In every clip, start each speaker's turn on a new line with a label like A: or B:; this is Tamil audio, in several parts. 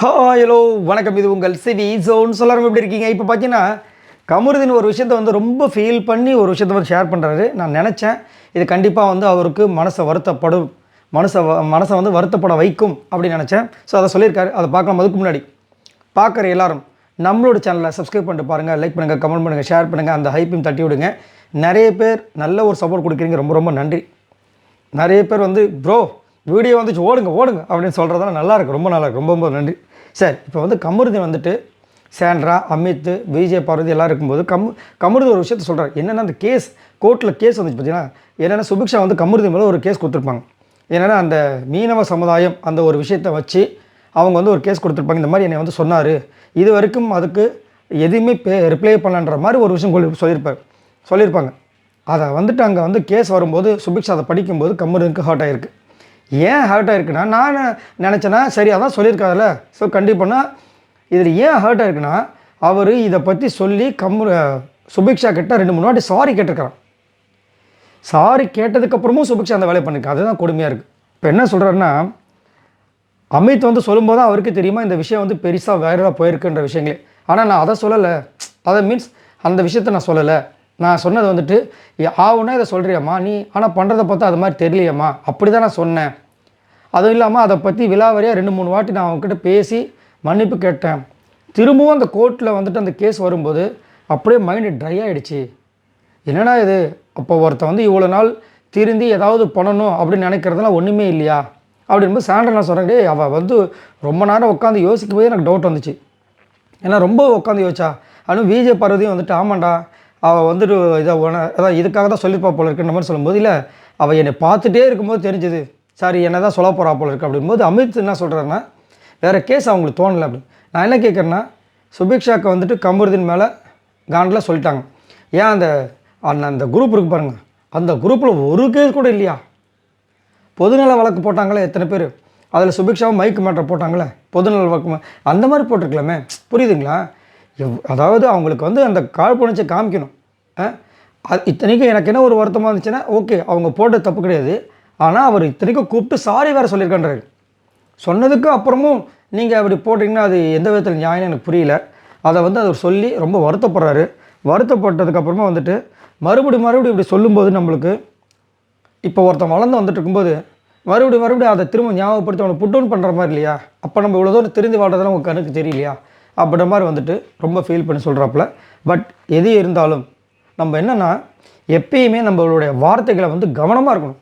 A: ஹலோ வணக்கம். இது உங்கள் சிவி ஜோன். எல்லாரும் எப்படி இருக்கீங்க? இப்போ பார்த்தீங்கன்னா கமருதீன் ஒரு விஷயத்தை வந்து ரொம்ப ஃபீல் பண்ணி ஒரு விஷயத்தை வந்து ஷேர் பண்ணுறாரு. நான் நினச்சேன் இது கண்டிப்பாக வந்து அவருக்கு மனசை வந்து வருத்தப்பட வைக்கும் அப்படின்னு நினச்சேன். ஸோ அதை சொல்லியிருக்காரு. அதை பார்க்கலாம். அதுக்கு முன்னாடி பார்க்குற எல்லாரும் நம்மளோட சேனலை சப்ஸ்கிரைப் பண்ணிட்டு பாருங்கள், லைக் பண்ணுங்கள், கமெண்ட் பண்ணுங்கள், ஷேர் பண்ணுங்கள், அந்த ஹைப்பையும் தட்டி விடுங்க. நிறைய பேர் நல்ல ஒரு சப்போர்ட் கொடுக்குறீங்க, ரொம்ப ரொம்ப நன்றி. நிறைய பேர் வந்து ப்ரோ வீடியோ வந்துச்சு ஓடுங்க அப்படின்னு சொல்கிறதெல்லாம் நல்லாயிருக்கு, ரொம்ப நல்லாயிருக்கு, ரொம்ப ரொம்ப நன்றி. சரி, இப்போ வந்து கமருதீன் வந்துட்டு சாண்ட்ரா, அமித், விஜய், பார்வதி எல்லாம் இருக்கும்போது கமருதீன் ஒரு விஷயத்த சொல்கிறார். என்னென்னா அந்த கோர்ட்டில் கேஸ் வந்துச்சு பார்த்தீங்கன்னா, என்னென்னா சுபிக்ஷா வந்து கமருதீன் மேலே ஒரு கேஸ் கொடுத்துருப்பாங்க. என்னென்னா அந்த மீனவ சமுதாயம் அந்த ஒரு விஷயத்தை வச்சு அவங்க வந்து ஒரு கேஸ் கொடுத்துருப்பாங்க. இந்த மாதிரி என்னை வந்து சொன்னார், இது வரைக்கும் அதுக்கு எதுவுமே ரிப்ளை பண்ணலன்ற மாதிரி ஒரு விஷயம் சொல்லியிருப்பாங்க. அதை வந்துட்டு அங்கே வந்து கேஸ் வரும்போது சுபிக்ஷா அதை படிக்கும்போது கமருதீனுக்கு ஹர்ட் ஆகிருக்கு. ஏன் ஹர்ட் ஆகிருக்குன்னா, நான் நினச்சேன்னா சரி அதான் சொல்லியிருக்காருல்ல, ஸோ கண்டிப்பாக இதில் ஏன் ஹர்ட் ஆகிருக்குன்னா, அவர் இதை பற்றி சொல்லி சுபிக்ஷா கிட்ட 2-3 வாட்டி சாரி கேட்டிருக்கிறான். சாரி கேட்டதுக்கப்புறமும் சுபிக்ஷா அந்த வேலையை பண்ணியிருக்கேன். அதுதான் கொடுமையாக இருக்குது. இப்போ என்ன சொல்கிறாருன்னா, அமித் வந்து சொல்லும்போது தான் அவருக்கு தெரியுமா இந்த விஷயம் வந்து பெருசாக வைரலாக போயிருக்குன்ற விஷயங்களே. ஆனால் நான் அதை சொல்லலை, அதை மீன்ஸ் அந்த விஷயத்த நான் சொல்லலை. நான் சொன்னது வந்துட்டு ஆவுன்னா இதை சொல்கிறியம்மா நீ, ஆனால் பண்ணுறதை பார்த்தா அது மாதிரி தெரியலையம்மா, அப்படி தான் நான் சொன்னேன். அதுவும் இல்லாமல் அதை பற்றி விலாவரியாக 2-3 வாட்டி நான் அவங்ககிட்ட பேசி மன்னிப்பு கேட்டேன். திரும்பவும் அந்த கோர்ட்டில் வந்துட்டு அந்த கேஸ் வரும்போது அப்படியே மைண்டு ட்ரை ஆகிடுச்சு. என்னடா இது, அப்போ ஒருத்தன் வந்து இவ்வளோ நாள் திருந்தி ஏதாவது பண்ணணும் அப்படின்னு நினைக்கிறதுலாம் ஒன்றுமே இல்லையா அப்படின்போது சாண்ட்ரா நான் சொல்கிறேன், அவள் வந்து ரொம்ப நேரம் உட்காந்து யோசிக்கும் போதே எனக்கு டவுட் வந்துச்சு. ஏன்னா ரொம்ப உட்காந்து யோசிச்சா. அதுவும் விஜய் பார்வதியும் வந்துட்டு ஆமாண்டா அவள் வந்துட்டு அதான் இதுக்காக தான் சொல்லியிருப்பா போல இருக்குன்ற மாதிரி சொல்லும்போது, இல்லை அவள் என்னை பார்த்துட்டே இருக்கும்போது தெரிஞ்சுது, சாரி என்ன தான் சொல்ல போகிறா போல இருக்குது அப்படிங்கும்போது அமித் என்ன சொல்கிறாருன்னா வேறு கேஸ் அவங்களுக்கு தோணலை அப்படின்னு. நான் என்ன கேட்குறேன்னா, சுபிக்ஷாவுக்கு வந்துட்டு கமருதீன் மேலே காண்டில் சொல்லிட்டாங்க. ஏன் அந்த குரூப் இருக்குது பாருங்கள், அந்த குரூப்பில் ஒரு கேஸ் கூட இல்லையா? பொதுநல வழக்கு போட்டாங்களே எத்தனை பேர், அதில் சுபிக்ஷாவும் மைக்கு மேட்டர் போட்டாங்களே பொதுநல வழக்கு, அந்த மாதிரி போட்டிருக்கலாமே. புரியுதுங்களா? அதாவது அவங்களுக்கு வந்து அந்த காழ்ப்புணர்ச்சியை காமிக்கணும். இத்தனைக்கும் எனக்கு என்ன ஒரு வருத்தமாக இருந்துச்சுன்னா, ஓகே அவங்க போட்டது தப்பு கிடையாது, ஆனால் அவர் இத்தனைக்கும் கூப்பிட்டு சாரி வேறு சொல்லியிருக்கான்றாரு. சொன்னதுக்கு அப்புறமும் நீங்கள் அப்படி போட்டிங்கன்னா அது எந்த விதத்தில் நியாயம் எனக்கு புரியல. அதை வந்து அவர் சொல்லி ரொம்ப வருத்தப்படுறாரு. வருத்தப்பட்டதுக்கப்புறமா வந்துட்டு மறுபடியும் இப்படி சொல்லும்போது நம்மளுக்கு இப்போ ஒருத்தன் வளர்ந்து வந்துட்டு இருக்கும்போது மறுபடியும் அதை திரும்ப ஞாபகப்படுத்தி அவனை புட் டவுன் பண்ணுற மாதிரி இல்லையா? அப்போ நம்ம இவ்வளோ தூரம் திருந்தி வாழ்றதெல்லாம் உங்கள் கணக்கு தெரியலையா அப்படின்ற மாதிரி வந்துட்டு ரொம்ப ஃபீல் பண்ணி சொல்கிறாப்புல. பட் எது இருந்தாலும் நம்ம என்னென்னா எப்பயுமே நம்மளுடைய வார்த்தைகளை வந்து கவனமாக இருக்கணும்.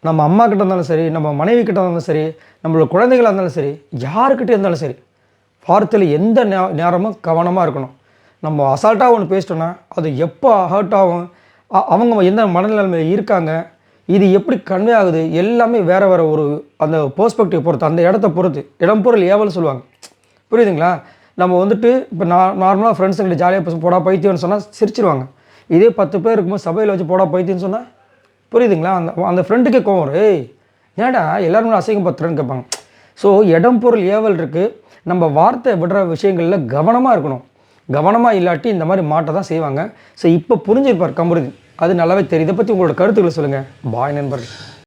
A: நம்ம அம்மா கிட்ட இருந்தாலும் சரி, நம்ம மனைவி கிட்ட இருந்தாலும் சரி, நம்மளோட குழந்தைகளாக இருந்தாலும் சரி, யாருக்கிட்டே இருந்தாலும் சரி, வார்த்தையில் எந்த நேரமும் கவனமாக இருக்கணும். நம்ம அசால்ட்டாக ஒன்று பேசிட்டோன்னா அது எப்போ ஹர்ட் ஆகும், அவங்க எந்த மனநிலைமையில் இருக்காங்க, இது எப்படி கன்வே ஆகுது, எல்லாமே வேறு ஒரு அந்த பெர்ஸ்பெக்டிவ் பொறுத்து, அந்த இடத்த பொறுத்து, இடம் பொருள் ஏவல் சொல்லுவாங்க. புரியுதுங்களா? நம்ம வந்துட்டு இப்போ நார்மலாக ஃப்ரெண்ட்ஸுங்கிட்ட ஜாலியாக போடா பைத்தியம்னு சொன்னால் சிரிச்சிருவாங்க. இதே 10 பேர் இருக்கும்போது சபையில் வச்சு போடா பைத்தியம்னு சொன்னால் புரியுதுங்களா? அந்த ஃப்ரெண்டுக்கே கோவம் வரும், ஏய் ஏன்டா எல்லோரும் அசிங்கப்படுத்துறேன்னு கேட்பாங்க. ஸோ இடம் பொருள் ஏவல் இருக்குது. நம்ம வார்த்தை விடுற விஷயங்களில் கவனமாக இருக்கணும். கவனமாக இல்லாட்டி இந்த மாதிரி மாட்ட தான் செய்வாங்க. ஸோ இப்போ புரிஞ்சிருப்பார் கமருதீன், அது நல்லாவே தெரியும். இதை பற்றி உங்களோட கருத்துக்களை சொல்லுங்கள். பாய் நண்பர்கள்.